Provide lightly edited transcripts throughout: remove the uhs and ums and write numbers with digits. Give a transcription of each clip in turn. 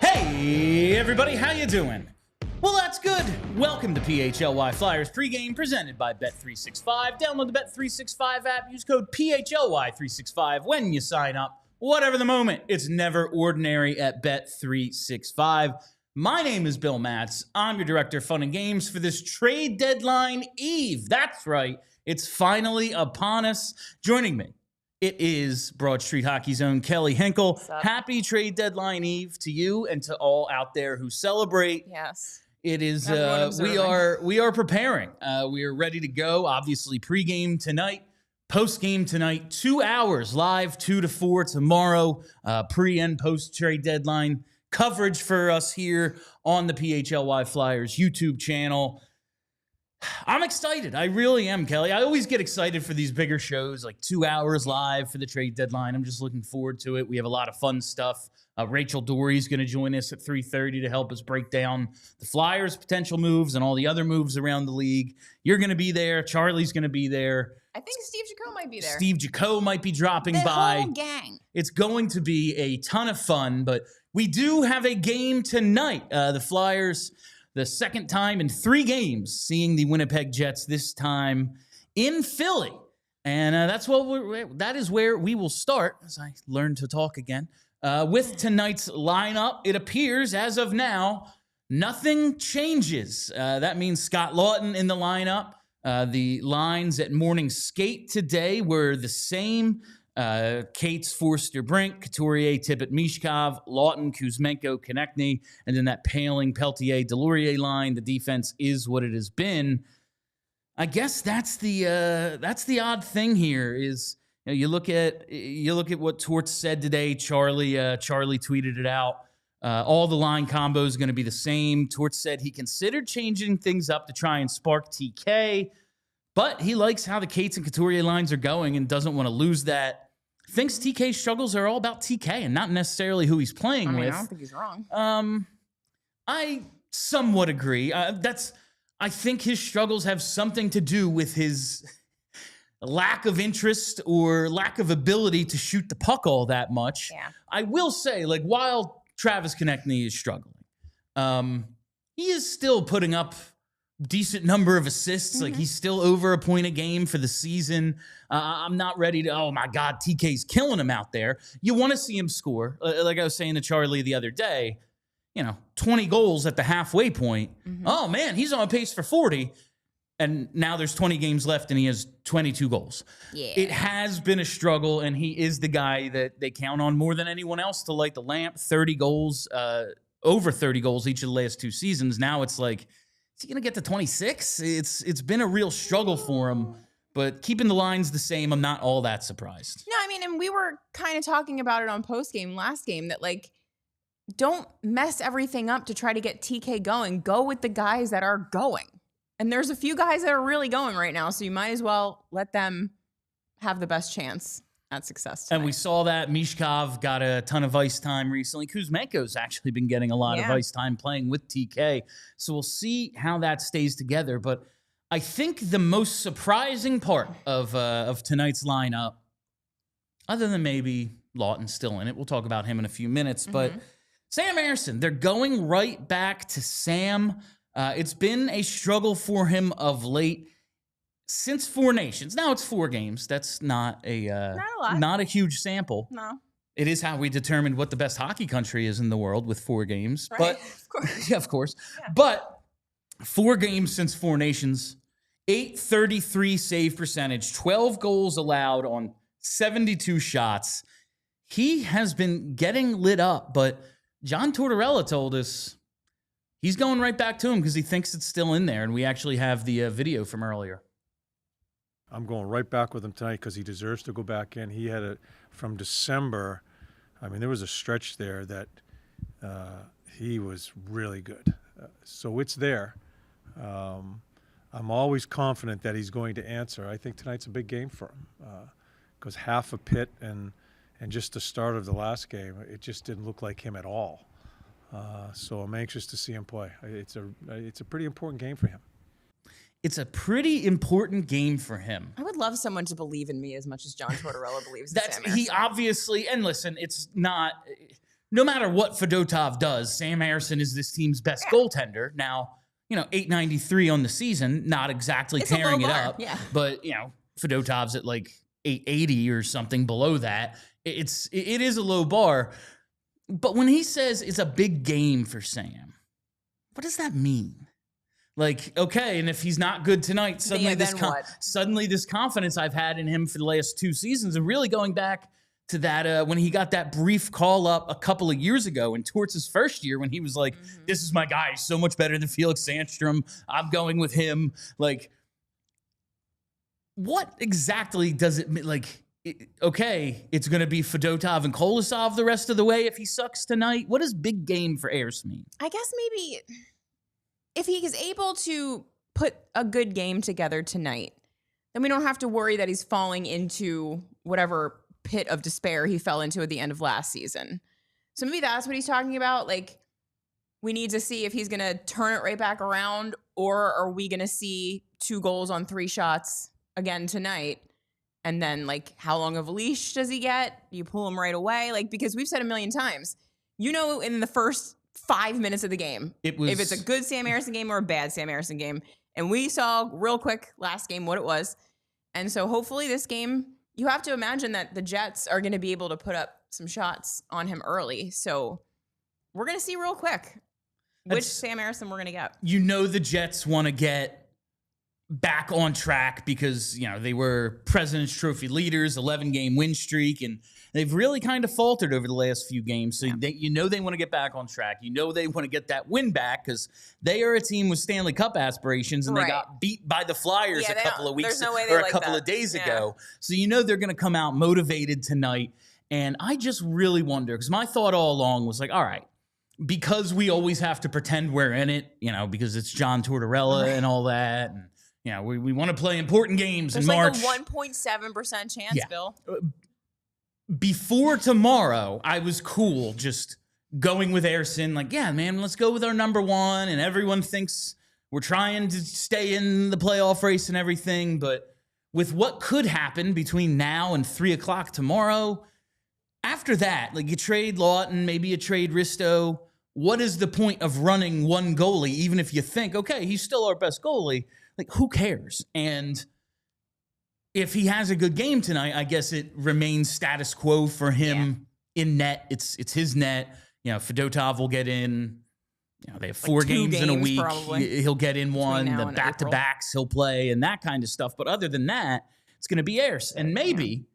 Hey everybody, how you doing? Well, that's good. Welcome to PHLY Flyers pregame presented by Bet365. Download the Bet365 app. Use code PHLY365 when you sign up. Whatever the moment, it's never ordinary at Bet365. My name is Bill Matz. I'm your director of fun and games for this trade deadline eve. That's right. It's finally upon us. Joining me, it is Broad Street Hockey's own Kelly Hinkle. Happy trade deadline eve to you and to all out there who celebrate. Yes. It is, we are preparing. We are ready to go. Obviously, pregame tonight, postgame tonight, 2 hours live, 2 to 4 tomorrow. Pre and post trade deadline coverage for us here on the PHLY Flyers YouTube channel. I'm excited. I really am, Kelly. I always get excited for these bigger shows, like 2 hours live for the trade deadline. I'm just looking forward to it. We have a lot of fun stuff. Rachel Dory's going to join us at 3:30 to help us break down the Flyers' potential moves and all the other moves around the league. You're going to be there. Charlie's going to be there. I think Steve Jaco might be there. Steve Jaco might be dropping by. The whole gang. It's going to be a ton of fun, but we do have a game tonight. The Flyers, the second time in 3 games, seeing the Winnipeg Jets this time in Philly. And that is where we will start, as I learn to talk again. With tonight's lineup, it appears, as of now, nothing changes. That means Scott Laughton in the lineup. The lines at morning skate today were the same. Cates, Forster, Brink, Couturier, Tippett, Mishkov, Laughton, Kuzmenko, Konechny, and then that Paling, Peltier, Delorier line. The defense is what it has been. I guess that's the odd thing here is, you look at what Torts said today. Charlie tweeted it out. All the line combos is going to be the same. Torts said he considered changing things up to try and spark TK, but he likes how the Cates and Couturier lines are going and doesn't want to lose that. Thinks TK's struggles are all about TK and not necessarily who he's playing with. I don't think he's wrong. I somewhat agree. I think his struggles have something to do with his lack of interest or lack of ability to shoot the puck all that much. Yeah. I will say, while Travis Konechny is struggling, he is still putting up decent number of assists. Mm-hmm. He's still over a point a game for the season. I'm not ready to, oh my God, TK's killing him out there. You want to see him score. Like I was saying to Charlie the other day, 20 goals at the halfway point. Mm-hmm. Oh man, he's on pace for 40. And now there's 20 games left and he has 22 goals. Yeah. It has been a struggle, and he is the guy that they count on more than anyone else to light the lamp. 30 goals, over 30 goals each of the last 2 seasons. Now it's like, is he going to get to 26? It's been a real struggle for him, but keeping the lines the same, I'm not all that surprised. No, I mean, and we were kind of talking about it on postgame last game that, don't mess everything up to try to get TK going. Go with the guys that are going. And there's a few guys that are really going right now, so you might as well let them have the best chance at success tonight. And we saw that Mishkov got a ton of ice time recently. Kuzmenko's actually been getting a lot of ice time playing with TK. So we'll see how that stays together. But I think the most surprising part of tonight's lineup, other than maybe Laughton still in it, we'll talk about him in a few minutes, but Sam Ersson, they're going right back to Sam. It's been a struggle for him of late since 4 Nations. Now it's 4 games. That's not a huge sample. No. It is how we determined what the best hockey country is in the world with 4 games. Right. But Of course. yeah, of course. Yeah. But 4 games since 4 Nations, .833 save percentage, 12 goals allowed on 72 shots. He has been getting lit up, but John Tortorella told us he's going right back to him because he thinks it's still in there, and we actually have the video from earlier. I'm going right back with him tonight because he deserves to go back in. He had from December. I mean, there was a stretch there that he was really good. So it's there. I'm always confident that he's going to answer. I think tonight's a big game for him because half a pit and just the start of the last game, it just didn't look like him at all. So I'm anxious to see him play. It's a pretty important game for him. It's a pretty important game for him. I would love someone to believe in me as much as John Tortorella believes in Sam Ersson. He obviously, and listen, it's not, no matter what Fedotov does, Sam Ersson is this team's best goaltender. Now, $893 on the season, not exactly tearing it up, but, Fedotov's at like $880 or something below that. It is a low bar. But when he says it's a big game for Sam, what does that mean? Like, okay, and if he's not good tonight, suddenly this confidence I've had in him for the last 2 seasons, and really going back to that when he got that brief call up a couple of years ago in Torts' first year when he was like, this is my guy, he's so much better than Felix Sandstrom, I'm going with him. Like, what exactly does it mean? Like, okay, it's going to be Fedotov and Kolosov the rest of the way if he sucks tonight. What does big game for Ayers mean? I guess maybe if he is able to put a good game together tonight, then we don't have to worry that he's falling into whatever pit of despair he fell into at the end of last season. So maybe that's what he's talking about. Like, we need to see if he's going to turn it right back around, or are we going to see 2 goals on 3 shots again tonight? And then, like, how long of a leash does he get? You pull him right away? Like, because we've said a million times, in the first 5 minutes of the game, if it's a good Sam Ersson game or a bad Sam Ersson game. And we saw real quick last game what it was. And so hopefully this game, you have to imagine that the Jets are going to be able to put up some shots on him early. So we're going to see real quick which Sam Ersson we're going to get. The Jets want to get back on track because, they were President's Trophy leaders, 11-game win streak, and they've really kind of faltered over the last few games. So they want to get back on track. They want to get that win back because they are a team with Stanley Cup aspirations, and they got beat by the Flyers a couple of weeks or a couple of days ago. So they're going to come out motivated tonight. And I just really wonder, because my thought all along was like, all right, because we always have to pretend we're in it, because it's John Tortorella and all that, and we want to play important games in March. There's like a 1.7% chance, Bill. Before tomorrow, I was cool just going with Ersson. Like, yeah, man, let's go with our number one. And everyone thinks we're trying to stay in the playoff race and everything. But with what could happen between now and 3 o'clock tomorrow, after that, like, you trade Laughton, maybe you trade Risto. What is the point of running one goalie, even if you think, okay, he's still our best goalie? Like, who cares? And if he has a good game tonight, I guess it remains status quo for him in net. It's his net. Fedotov will get in. They have 4 games in a week. Probably. He'll get in one. The back-to-backs he'll play and that kind of stuff. But other than that, it's going to be Ayers. And maybe,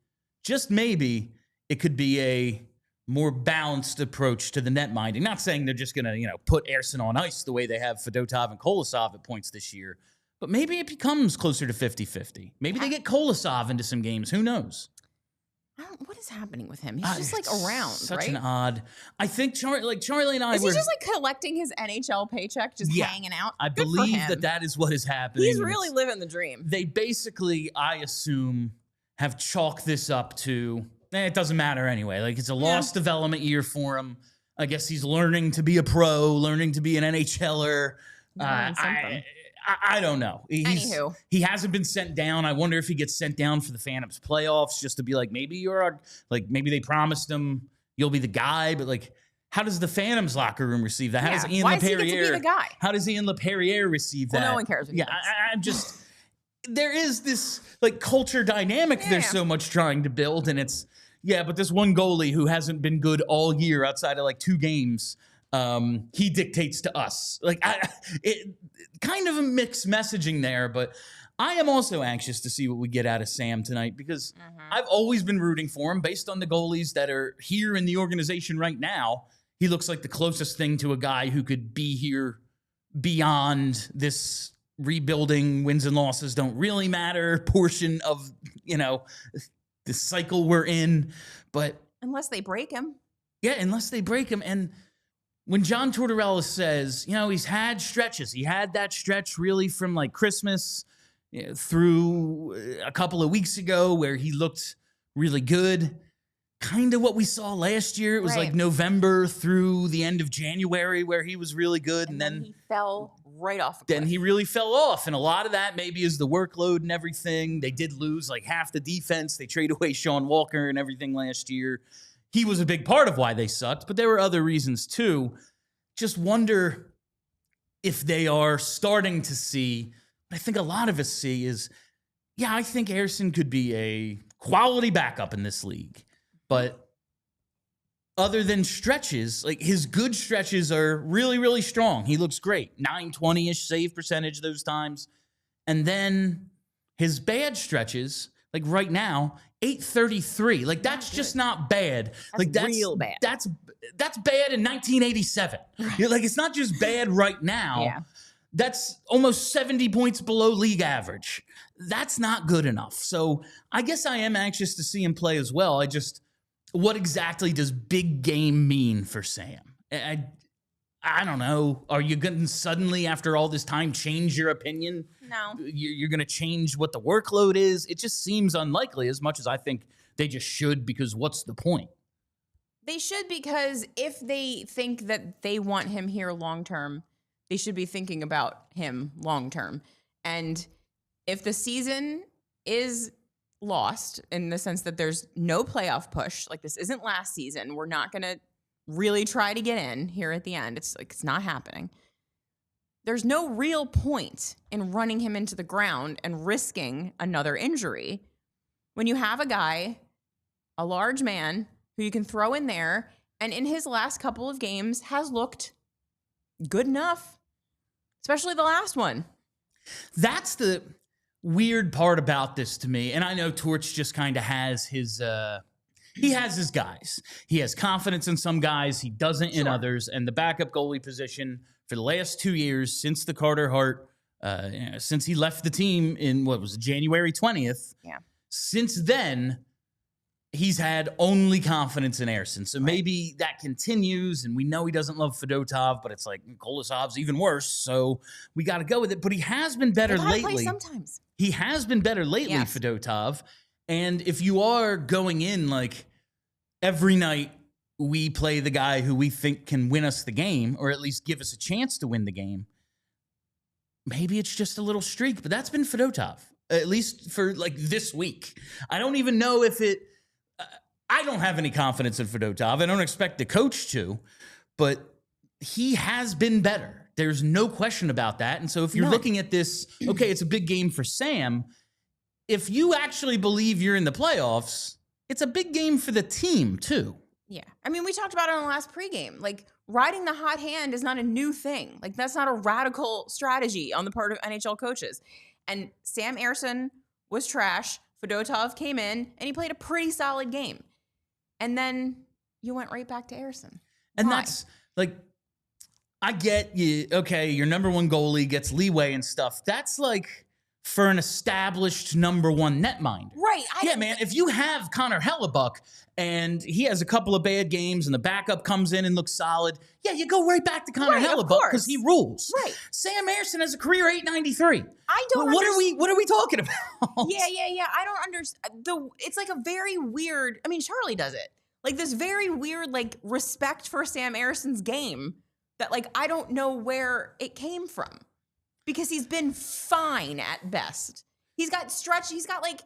just maybe, it could be a more balanced approach to the net minding. Not saying they're just going to, put Ersson on ice the way they have Fedotov and Kolosov at points this year. But maybe it becomes closer to 50-50. Maybe they get Kolosov into some games. Who knows? What is happening with him? He's just like around, such an odd. I think Charlie and I is he just like collecting his NHL paycheck, just hanging out? I believe that is what is happening. He's really living the dream. They basically, I assume, have chalked this up to, it doesn't matter anyway. Like, it's a lost development year for him. I guess he's learning to be a pro, learning to be an NHLer. I don't know. Anywho. He hasn't been sent down. I wonder if he gets sent down for the Phantoms playoffs just to be like, maybe maybe they promised him you'll be the guy, but like, how does the Phantoms locker room receive that? How does Ian LaPerriere, does he get to be the guy? How does Ian LaPerriere receive that? No one cares. I'm just, there is this like culture dynamic they're so much trying to build, and it's, but this one goalie who hasn't been good all year outside of like 2 games, he dictates to us. Like, it kind of a mixed messaging there, but I am also anxious to see what we get out of Sam tonight because I've always been rooting for him based on the goalies that are here in the organization right now. He looks like the closest thing to a guy who could be here beyond this rebuilding, wins and losses don't really matter portion of, the cycle we're in. But unless they break him. Yeah, unless they break him. And when John Tortorella says, he's had stretches. He had that stretch really from like Christmas through a couple of weeks ago where he looked really good. Kind of what we saw last year. It was like November through the end of January where he was really good. And then he fell right off. Then he really fell off. And a lot of that maybe is the workload and everything. They did lose like half the defense. They traded away Sean Walker and everything last year. He was a big part of why they sucked, but there were other reasons too. Just wonder if they are starting to see, what I think a lot of us see is, I think Ersson could be a quality backup in this league. But other than stretches, like his good stretches are really, really strong. He looks great. 920-ish save percentage those times. And then his bad stretches, like right now, 833. Like that's just not bad. That's real bad. That's bad in 1987. Like it's not just bad right now. Yeah. That's almost 70 points below league average. That's not good enough. So I guess I am anxious to see him play as well. What exactly does big game mean for Sam? I don't know. Are you going to suddenly, after all this time, change your opinion? No. You're going to change what the workload is? It just seems unlikely as much as I think they just should, because what's the point? They should, because if they think that they want him here long-term, they should be thinking about him long-term. And if the season is lost in the sense that there's no playoff push, like this isn't last season, we're not going to really try to get in here at the end. It's not happening. There's no real point in running him into the ground and risking another injury when you have a guy, a large man, who you can throw in there, and in his last couple of games has looked good enough, especially the last one. That's the weird part about this to me. And I know Torch just kind of has his... He has his guys. He has confidence in some guys. He doesn't in others. And the backup goalie position for the last 2 years since the Carter Hart, since he left the team in, January 20th. Yeah. Since then, he's had only confidence in Ersson. So maybe that continues. And we know he doesn't love Fedotov, but it's like Kolosov's even worse. So we got to go with it. But he has been better lately. Play sometimes. He has been better lately, Fedotov. And if you are going in like every night we play the guy who we think can win us the game, or at least give us a chance to win the game, maybe it's just a little streak. But that's been Fedotov, at least for like this week. I don't even know if it... I don't have any confidence in Fedotov. I don't expect the coach to, but he has been better. There's no question about that. And so if you're looking at this, okay, it's a big game for Sam. If you actually believe you're in the playoffs, it's a big game for the team too. Yeah. I mean, we talked about it on the last pregame. Like, riding the hot hand is not a new thing. Like, that's not a radical strategy on the part of NHL coaches. And Sam Ersson was trash. Fedotov came in, and he played a pretty solid game. And then you went right back to Ersson. And that's, like, I get you. Okay, your number one goalie gets leeway and stuff. That's like... for an established number one netminder. Right. Man, if you have Connor Hellebuck and he has a couple of bad games and the backup comes in and looks solid, you go right back to Connor Hellebuck because he rules. Right. Sam Ersson has a career 893. I don't What are we talking about? Yeah. I don't understand. It's like a very weird, I mean, Charlie does it. Like this very weird, like, respect for Sam Ersson's game that, like, I don't know where it came from. Because he's been fine at best. He's got like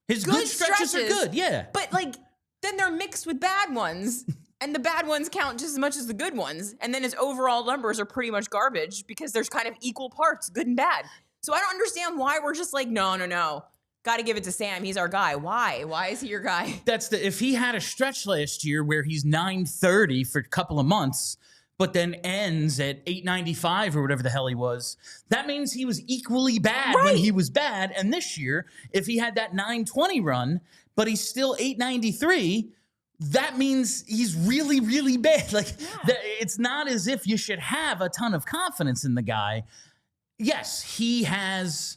his good stretches are good, yeah. But like then they're mixed with bad ones, and the bad ones count just as much as the good ones. And then his overall numbers are pretty much garbage because there's kind of equal parts, good and bad. So I don't understand why we're just like, no. Got to give it to Sam. He's our guy. Why? Why is he your guy? If he had a stretch last year where he's 930 for a couple of months, but then ends at 895 or whatever the hell he was, that means he was equally bad when he was bad. And this year, if he had that 920 run, but he's still 893, that means he's really, really bad. Like, it's not as if you should have a ton of confidence in the guy. yes, he has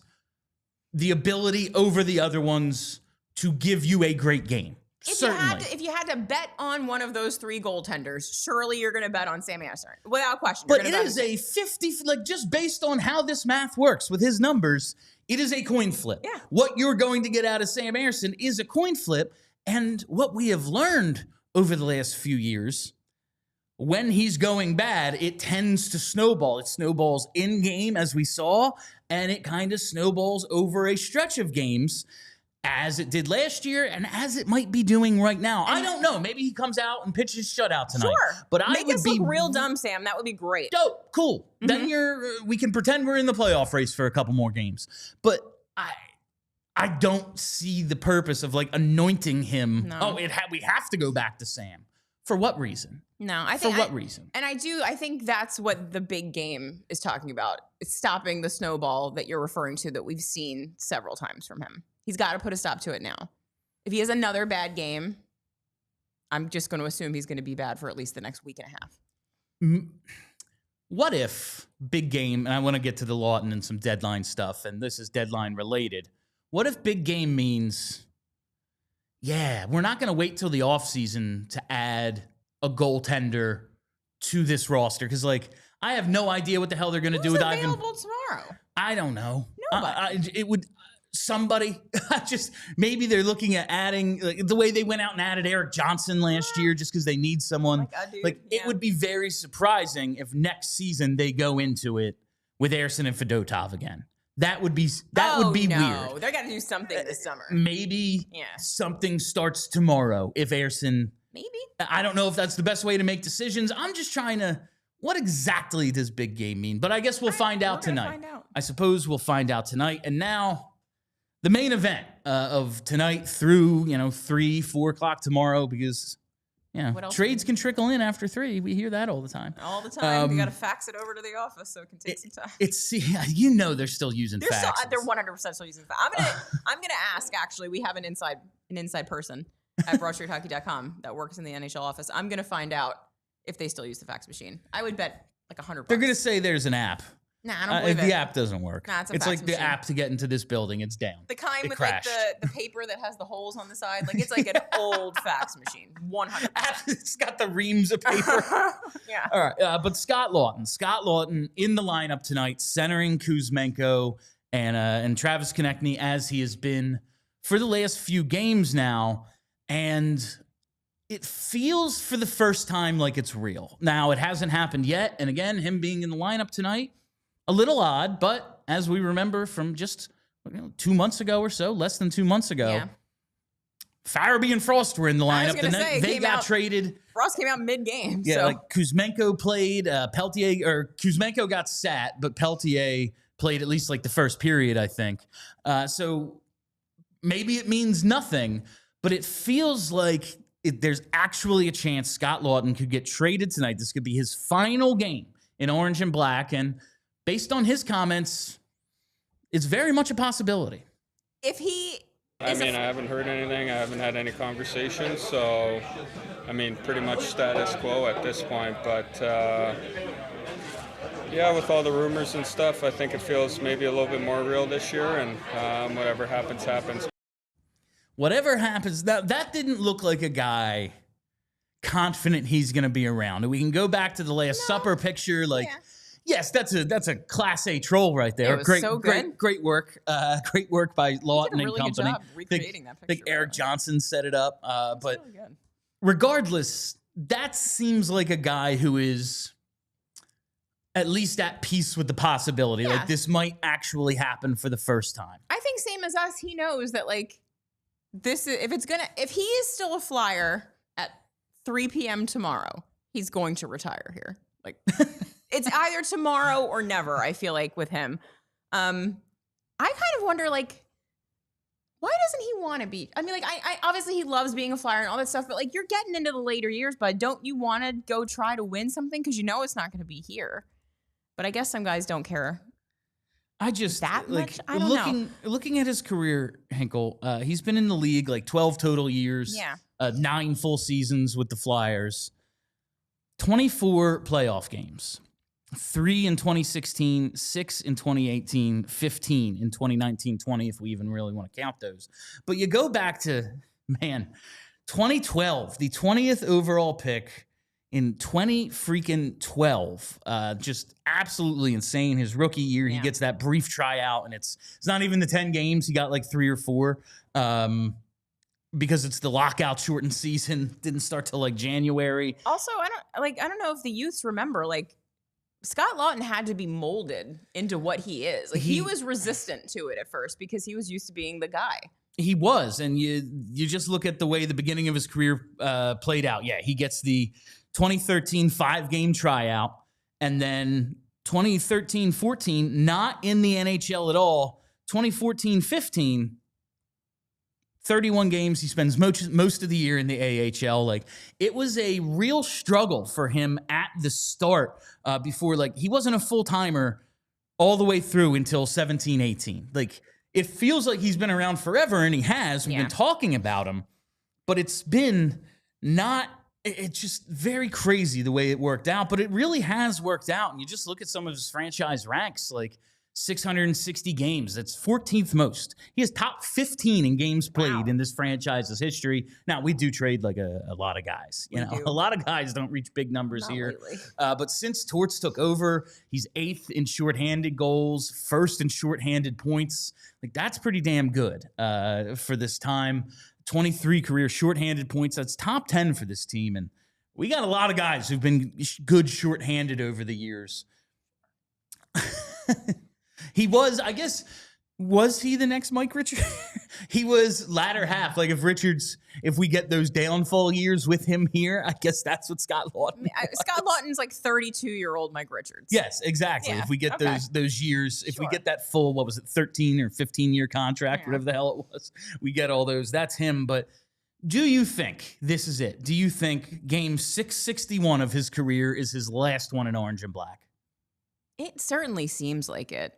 the ability over the other ones to give you a great game. Certainly. If you had to bet on one of those 3 goaltenders, surely you're going to bet on Sam Ersson. Without question. But it is a 50, like just based on how this math works with his numbers, it is a coin flip. Yeah. What you're going to get out of Sam Ersson is a coin flip. And what we have learned over the last few years, when he's going bad, it tends to snowball. It snowballs in game, as we saw, and it kind of snowballs over a stretch of games, as it did last year and as it might be doing right now. I don't know. Maybe he comes out and pitches shutout tonight. Sure. But Make us look real dumb, Sam. That would be great. Dope. Cool. Then we can pretend we're in the playoff race for a couple more games. But I don't see the purpose of like anointing him. No. Oh, we have to go back to Sam. For what reason? No, I think for what reason? And I think that's what the big game is talking about. It's stopping the snowball that you're referring to that we've seen several times from him. He's got to put a stop to it now. If he has another bad game, I'm just going to assume he's going to be bad for at least the next week and a half. What if big game, and I want to get to the Laughton and some deadline stuff, and this is deadline related. What if big game means, yeah, we're not going to wait till the offseason to add a goaltender to this roster? Because, like, I have no idea what the hell they're going to do with Ivan. Who's available tomorrow? I don't know. Nobody. It would... Somebody, just maybe they're looking at adding like, the way they went out and added Eric Johnson last year just because they need someone. It would be very surprising if next season they go into it with Ersson and Fedotov again. That would be weird. They're got to do something this summer. Maybe something starts tomorrow if Ersson. Maybe. I don't know if that's the best way to make decisions. I'm just trying to. What exactly does big game mean? But I guess we'll find out tonight. I suppose we'll find out tonight. And now. The main event of tonight through, 3, 4 o'clock tomorrow, because, trades can trickle in after 3. We hear that all the time. All the time. We got to fax it over to the office, so it can take some time. They're still using faxes. They're 100% still using fax. I'm gonna ask, actually, we have an inside person at BroadStreetHockey.com that works in the NHL office. I'm going to find out if they still use the fax machine. I would bet like $100. They're going to say there's an app. Nah, I don't believe if it. the app doesn't work. Nah, it's like the app to get into this building. It's down. The kind with crashed. like the paper that has the holes on the side. Like it's like an old fax machine. 100%. It's got the reams of paper. Yeah. All right. But Scott Laughton in the lineup tonight, centering Kuzmenko and Travis Konechny as he has been for the last few games now. And it feels for the first time like it's real. Now, it hasn't happened yet. And again, him being in the lineup tonight, a little odd, but as we remember from just 2 months ago or so, less than 2 months ago, Farabee and Frost were in the lineup. They got traded. Frost came out mid-game. Yeah, like Kuzmenko played, Kuzmenko got sat, but Peltier played at least like the first period, I think. So maybe it means nothing, but it feels like there's actually a chance Scott Laughton could get traded tonight. This could be his final game in orange and black, and based on his comments, it's very much a possibility. I haven't heard anything. I haven't had any conversations. So, pretty much status quo at this point. But, with all the rumors and stuff, I think it feels maybe a little bit more real this year. And whatever happens, happens. Whatever happens, that didn't look like a guy confident he's going to be around. And we can go back to the Last Supper picture. Yes, that's a Class A troll right there. It was so good. Great work. Great work by Laughton and company. Good job recreating that picture. I think Eric Johnson set it up. But really good. Regardless, that seems like a guy who is at least at peace with the possibility. Yeah. Like this might actually happen for the first time. I think same as us, he knows that if he is still a Flyer at 3 p.m. tomorrow, he's going to retire here. Like it's either tomorrow or never, I feel like, with him. I kind of wonder, why doesn't he want to be? I obviously he loves being a Flyer and all that stuff, but you're getting into the later years, bud. Don't you want to go try to win something? Because it's not going to be here. But I guess some guys don't care. I just that much. I don't know. Looking at his career, Hinkle, he's been in the league 12 total years. Yeah. 9 full seasons with the Flyers, 24 playoff games, 3 in 2016, 6 in 2018, 15 in 2019-20, if we even really want to count those. But you go back to, man, 2012, the 20th overall pick in 2012. Just absolutely insane. His rookie year, he gets that brief tryout, and it's not even the 10 games. He got like 3 or 4 because it's the lockout shortened season. Didn't start till like January. Also, I don't know if the youths remember, like, Scott Laughton had to be molded into what he is. Like, he was resistant to it at first because he was used to being the guy. He was, and you just look at the way the beginning of his career played out. Yeah, he gets the 2013 5-game tryout, and then 2013-14, not in the NHL at all. 2014-15, 31 games. He spends most of the year in the AHL. Like, it was a real struggle for him at the start before, like, he wasn't a full-timer all the way through until 17-18. Like, it feels like he's been around forever, and he has. We've been talking about him, but it's been not... It's just very crazy the way it worked out, but it really has worked out. And you just look at some of his franchise ranks, like 660 games. That's 14th most. He has top 15 in games played in this franchise's history. Now, we do trade like a lot of guys. You know, a lot of guys don't reach big numbers here. But since Torts took over, he's 8th in shorthanded goals, 1st in shorthanded points. Like, that's pretty damn good for this time. 23 career shorthanded points. That's top 10 for this team. And we got a lot of guys who've been good shorthanded over the years. He was, I guess, was he the next Mike Richards? He was latter half. Like, if we get those downfall years with him here, I guess that's what Scott Laughton was. Scott Laughton's like 32-year-old Mike Richards. Yes, exactly. Yeah, if we get those years, if we get that full, what was it, 13 or 15-year contract, whatever the hell it was, we get all those. That's him. But do you think this is it? Do you think game 661 of his career is his last one in orange and black? It certainly seems like it.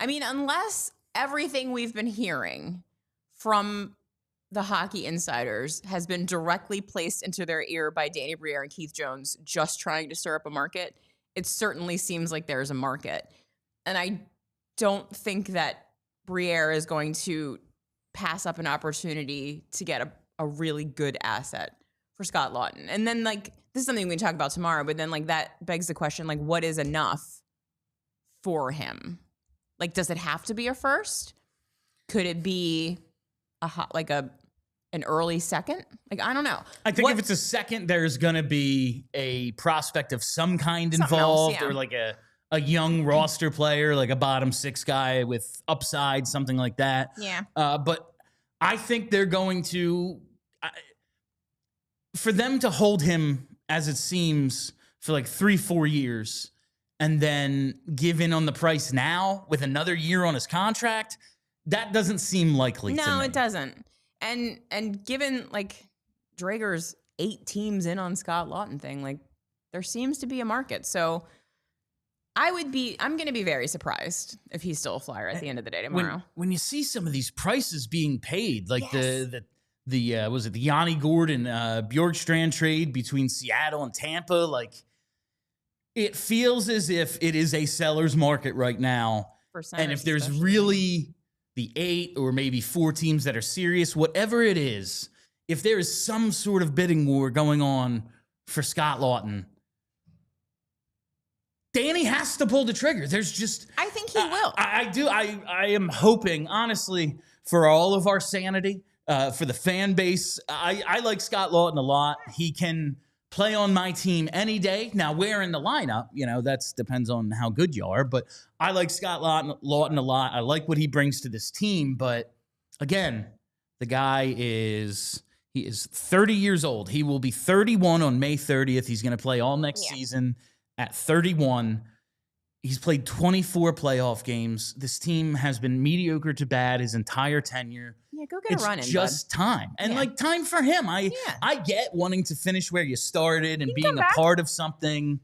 I mean, unless everything we've been hearing from the hockey insiders has been directly placed into their ear by Danny Briere and Keith Jones just trying to stir up a market, it certainly seems like there's a market. And I don't think that Briere is going to pass up an opportunity to get a really good asset for Scott Laughton. And then, like, this is something we can talk about tomorrow, but then, like, that begs the question, like, what is enough for him? Like, does it have to be a first? Could it be an early second? Like, I don't know. I think if it's a second, there's going to be a prospect of some kind involved, or like a young roster player, like a bottom 6 guy with upside, something like that. Yeah. But I think they're going to, for them to hold him, as it seems, for like 3-4 years, and then give in on the price now with another year on his contract, that doesn't seem likely to me. No, it doesn't. And given, like, Drager's 8 teams in on Scott Laughton thing, like, there seems to be a market. So I'm going to be very surprised if he's still a Flyer at the end of the day tomorrow. When you see some of these prices being paid, like the was it the Yanni Gordon Bjorkstrand trade between Seattle and Tampa, like, it feels as if it is a seller's market right now. And if there's really the 8 or maybe 4 teams that are serious, whatever it is, if there is some sort of bidding war going on for Scott Laughton, Danny has to pull the trigger. There's just... I think he will. I do. I am hoping, honestly, for all of our sanity, for the fan base. I like Scott Laughton a lot. He can play on my team any day. Now, where in the lineup, that depends on how good you are. But I like Scott Laughton a lot. I like what he brings to this team. But again, the guy is 30 years old. He will be 31 on May 30th. He's going to play all next season at 31. He's played 24 playoff games. This team has been mediocre to bad his entire tenure. Yeah, go get a run in, It's just time. And, time for him. I get wanting to finish where you started and being a part of something.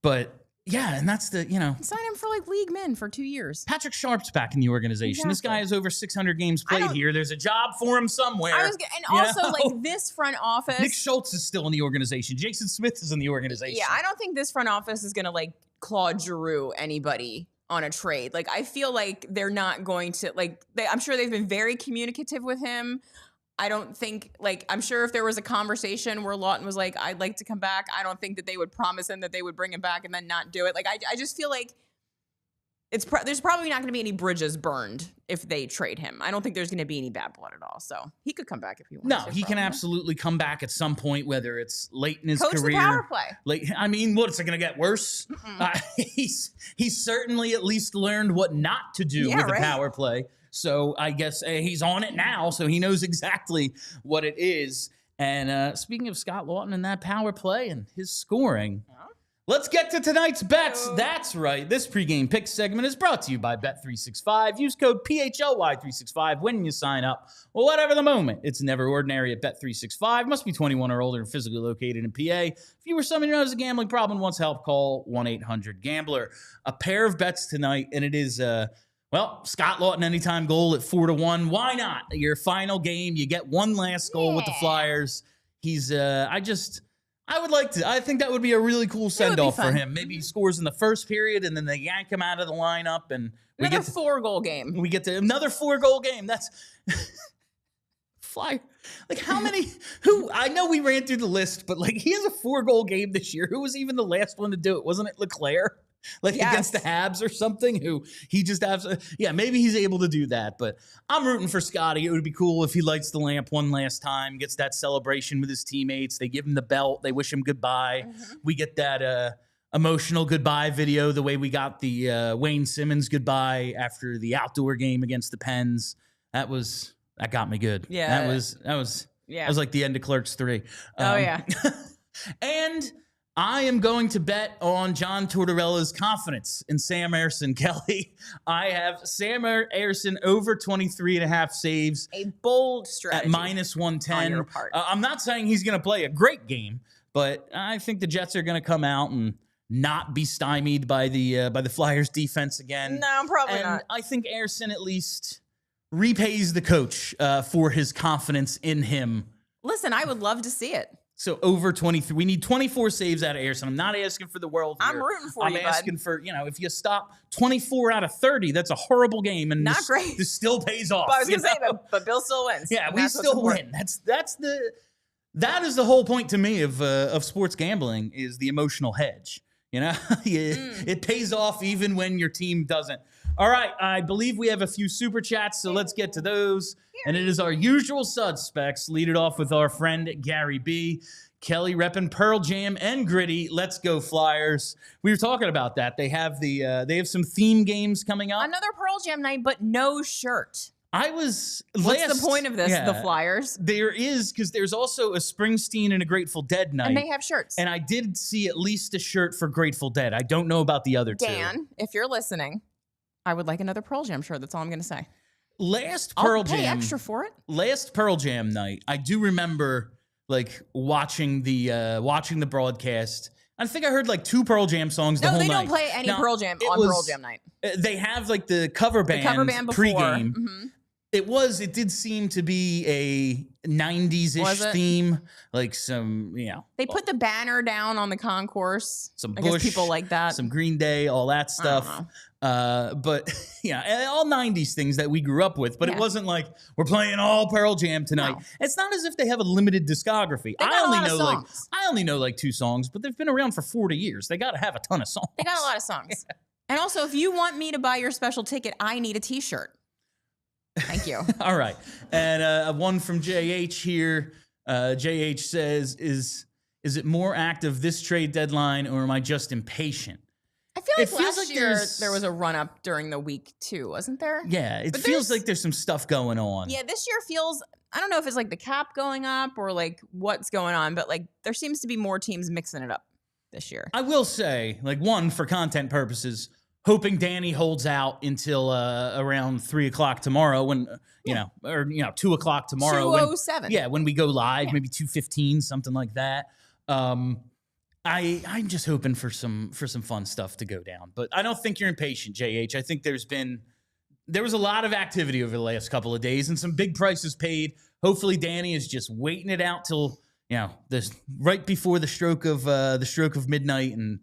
But, yeah, and that's the, Sign him for, like, league men for 2 years. Patrick Sharp's back in the organization. This guy has over 600 games played here. There's a job for him somewhere. Like, this front office. Nick Schultz is still in the organization. Jason Smith is in the organization. Yeah, I don't think this front office is going to, like, Claude Giroux anybody on a trade. Like, I feel like they're not going to, like, I'm sure they've been very communicative with him. I don't think, like, I'm sure if there was a conversation where Laughton was like, I'd like to come back, I don't think that they would promise him that they would bring him back and then not do it. Like, I just feel like there's probably not going to be any bridges burned if they trade him. I don't think there's going to be any bad blood at all. So he could come back if he wants. No, he can absolutely come back at some point, whether it's late in his Coach career. the power play. Like, I mean, what's it going to get worse? He's certainly at least learned what not to do with the power play. So I guess he's on it now, so he knows exactly what it is. And speaking of Scott Laughton and that power play and his scoring, let's get to tonight's bets. That's right. This pregame pick segment is brought to you by Bet365. Use code PHLY365 when you sign up. Well, whatever the moment, it's never ordinary at Bet365. Must be 21 or older and physically located in PA. If you or someone who knows a gambling problem wants help, call 1-800-GAMBLER. A pair of bets tonight, and it is Scott Laughton anytime goal at 4-1. Why not? Your final game, you get one last goal with the Flyers. He's I think that would be a really cool send-off for him. Maybe he scores in the first period, and then they yank him out of the lineup, and another 4-goal game. We get to another 4-goal game. That's Flyer. Like, how many? I know we ran through the list, but like, he has a 4-goal game this year. Who was even the last one to do it? Wasn't it Leclerc? Like against the Habs or something, who he just maybe he's able to do that. But I'm rooting for Scotty. It would be cool if he lights the lamp one last time, gets that celebration with his teammates. They give him the belt. They wish him goodbye. We get that emotional goodbye video the way we got the Wayne Simmons goodbye after the outdoor game against the Pens. That got me good. Yeah. That was like the end of Clerks 3. And I am going to bet on John Tortorella's confidence in Sam Ersson, Kelly. I have Sam Ersson over 23.5 saves. A bold strategy. At -110. On your part. I'm not saying he's going to play a great game, but I think the Jets are going to come out and not be stymied by the Flyers defense again. No, probably not. I think Ersson at least repays the coach for his confidence in him. Listen, I would love to see it. So over 23. We need 24 saves out of Ersson. I'm not asking for the world here. I'm rooting for you, I'm asking for, if you stop 24 out of 30 , that's a horrible game. And not great. This still pays off. But I was going to say, but Bill still wins. Yeah, we still win. That is the whole point to me of sports gambling, is the emotional hedge. It pays off even when your team doesn't. All right, I believe we have a few super chats, so let's get to those. And it is our usual suspects. Lead it off with our friend Gary B. Kelly repping Pearl Jam and Gritty. Let's go Flyers. We were talking about that. They have some theme games coming up. Another Pearl Jam night, but no shirt. What's the point of this? The Flyers? There is, because there's also a Springsteen and a Grateful Dead night. And they have shirts. And I did see at least a shirt for Grateful Dead. I don't know about the other two. Dan, if you're listening, I would like another Pearl Jam shirt. That's all I'm going to say. I'll pay extra for it. Last Pearl Jam night, I do remember watching the broadcast. I think I heard 2 Pearl Jam songs the whole night. No, they don't play any Pearl Jam on Pearl Jam night. They have the cover band before. pregame. Mm-hmm. It did seem to be a 90s-ish theme, They put the banner down on the concourse. Some Bush, I guess people like that. Some Green Day, all that stuff. But all 90s things that we grew up with. But it wasn't like we're playing all Pearl Jam tonight. No. It's not as if they have a limited discography. I only know 2 songs, but they've been around for 40 years. They got to have a ton of songs. They got a lot of songs. Yeah. And also, if you want me to buy your special ticket, I need a T-shirt. Thank you. All right. And one from JH here. JH says, is it more active this trade deadline, or am I just impatient? I feel like last year there was a run-up during the week, too, wasn't there? Yeah, it feels like there's some stuff going on. Yeah, this year feels, I don't know if it's the cap going up or what's going on, but there seems to be more teams mixing it up this year. I will say, one, for content purposes, hoping Danny holds out until around 3 o'clock tomorrow when, 2 o'clock tomorrow. 2:07. When we go live, maybe 2:15, something like that. I'm just hoping for some fun stuff to go down. But I don't think you're impatient, JH. I think there was a lot of activity over the last couple of days and some big prices paid. Hopefully Danny is just waiting it out till, this right before the stroke of midnight, and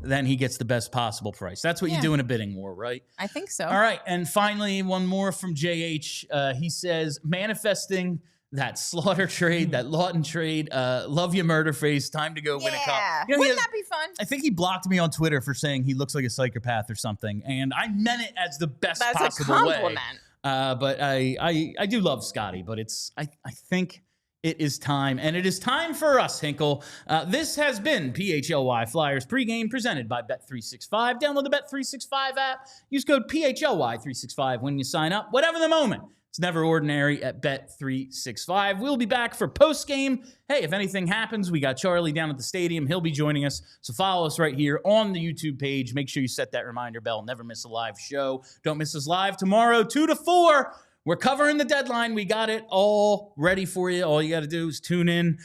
then he gets the best possible price. That's what you do in a bidding war, right? I think so. All right. And finally, one more from JH. He says, manifesting that Slaughter trade, that Laughton trade, love you, murder face, time to go win a cup. You know, Wouldn't that be fun? I think he blocked me on Twitter for saying he looks like a psychopath or something, and I meant it as the best possible way. That's a compliment. But I do love Scotty, but I think it is time, and it is time for us, Hinkle. This has been PHLY Flyers pregame presented by Bet365. Download the Bet365 app. Use code PHLY365 when you sign up. Whatever the moment, it's never ordinary at Bet365. We'll be back for postgame. Hey, if anything happens, we got Charlie down at the stadium. He'll be joining us. So follow us right here on the YouTube page. Make sure you set that reminder bell. Never miss a live show. Don't miss us live tomorrow, 2 to 4. We're covering the deadline. We got it all ready for you. All you got to do is tune in.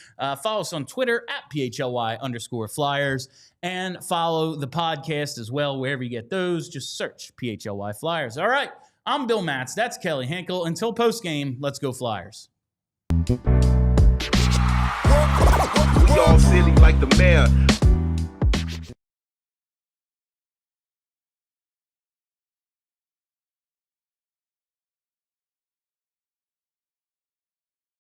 Follow us on Twitter at PHLY_Flyers. And follow the podcast as well, wherever you get those. Just search PHLY Flyers. All right. I'm Bill Matz. That's Kelly Hinkle. Until postgame, let's go Flyers. We all silly like the mayor.